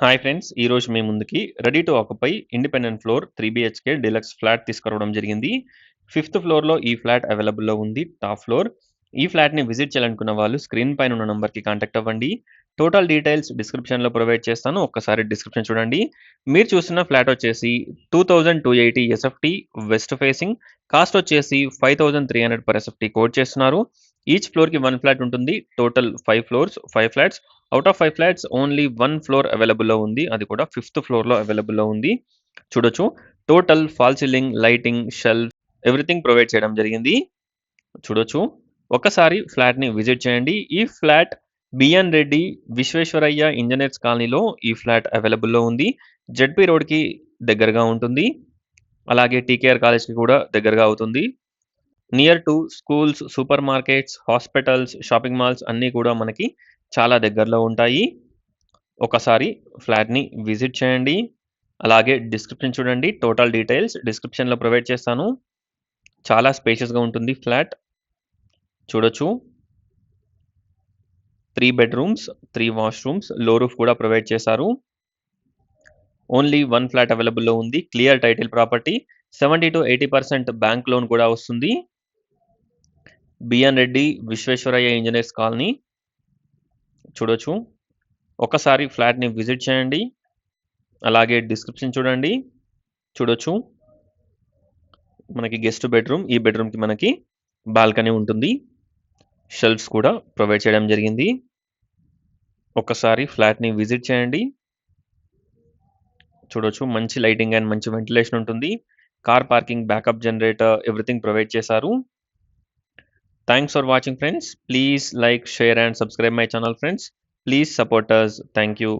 Hi friends! ఈరోజు మీ ముందుకి ready to occupy independent floor 3 BHK deluxe flat తీసుకురావడం జరిగింది. ఫిఫ్త్ ఫ్లోర్‌లో ఈ ఫ్లాట్ అవైలబుల్‌లో ఉంది. Top floor. ఈ ఫ్లాట్‌ని విజిట్ చేయాలనుకున్న వాళ్ళు స్క్రీన్ పైన ఉన్న నంబర్‌కి కాంటాక్ట్ అవ్వండి. టోటల్ డీటెయిల్స్ డిస్క్రిప్షన్‌లో ప్రొవైడ్ చేస్తాను. ఒక్కసారి డిస్క్రిప్షన్ చూడండి. మీరు చూస్తున్న ఫ్లాట్ వచ్చేసి 2280 ఎస్ఎఫ్టీ వెస్ట్ ఫేసింగ్. కాస్ట్ వచ్చేసి 5300 పర్ ఎస్ఎఫ్టీ కోట్ చేస్తున్నారు. ఈచ్ ఫ్లోర్‌కి 1 ఫ్లాట్ ఉంటుంది. Total 5 floors, 5 flats. Out of 5 flats only 1 floor అవైలబుల్‌లో ఉంది. అది కూడా ఫిఫ్త్ ఫ్లోర్‌లో అవైలబుల్‌లో ఉంది. చూడొచ్చు. Total fall ceiling, lighting, shelf everything provide చేయడం జరిగింది. చూడొచ్చు. ఒక్కసారి ఫ్లాట్‌ని విజిట్ చేయండి. ఈ flat BN Reddy Visvesvaraya engineers కాలనీలో ఈ ఫ్లాట్ అవైలబుల్‌లో ఉంది. జెడ్పీ రోడ్‌కి దగ్గరగా ఉంటుంది. అలాగే టీకేఆర్ కాలేజ్‌కి కూడా దగ్గరగా అవుతుంది. Near to schools, super markets, hospitals, shopping malls అన్నీ కూడా మనకి చాలా దగ్గరలో ఉంటాయి. ఒకసారి ఫ్లాట్‌ని విజిట్ చేయండి. అలాగే డిస్క్రిప్షన్ చూడండి. టోటల్ డీటెయిల్స్ డిస్క్రిప్షన్‌లో ప్రొవైడ్ చేస్తాను. చాలా స్పేషియస్‌గా ఉంటుంది ఫ్లాట్. చూడొచ్చు. 3 బెడ్‌రూమ్స్, 3 వాష్‌రూమ్స్, లో రూఫ్ కూడా ప్రొవైడ్ చేశారు. ఓన్లీ 1 ఫ్లాట్ అవైలబుల్‌లో ఉంది. Clear title property. 70-80% bank loan కూడా వస్తుంది. BN Reddy Visvesvaraya engineers colony. చూడొచ్చు. ఒకసారి ఫ్లాట్‌ని విజిట్ చేయండి. అలాగే డిస్క్రిప్షన్ చూడండి. చూడొచ్చు. మనకి గెస్ట్ బెడ్‌రూమ్. ఈ బెడ్‌రూమ్‌కి మనకి బాల్కనీ ఉంటుంది. షెల్ఫ్స్ కూడా ప్రొవైడ్ చేయడం జరిగింది. ఒక్కసారి ఫ్లాట్‌ని విజిట్ చేయండి. చూడొచ్చు. మంచి లైటింగ్ అండ్ మంచి వెంటిలేషన్ ఉంటుంది. Car parking, backup generator everything provide చేశారు. Thanks for watching friends. Please like, share and subscribe my channel friends. Please support us. Thank you.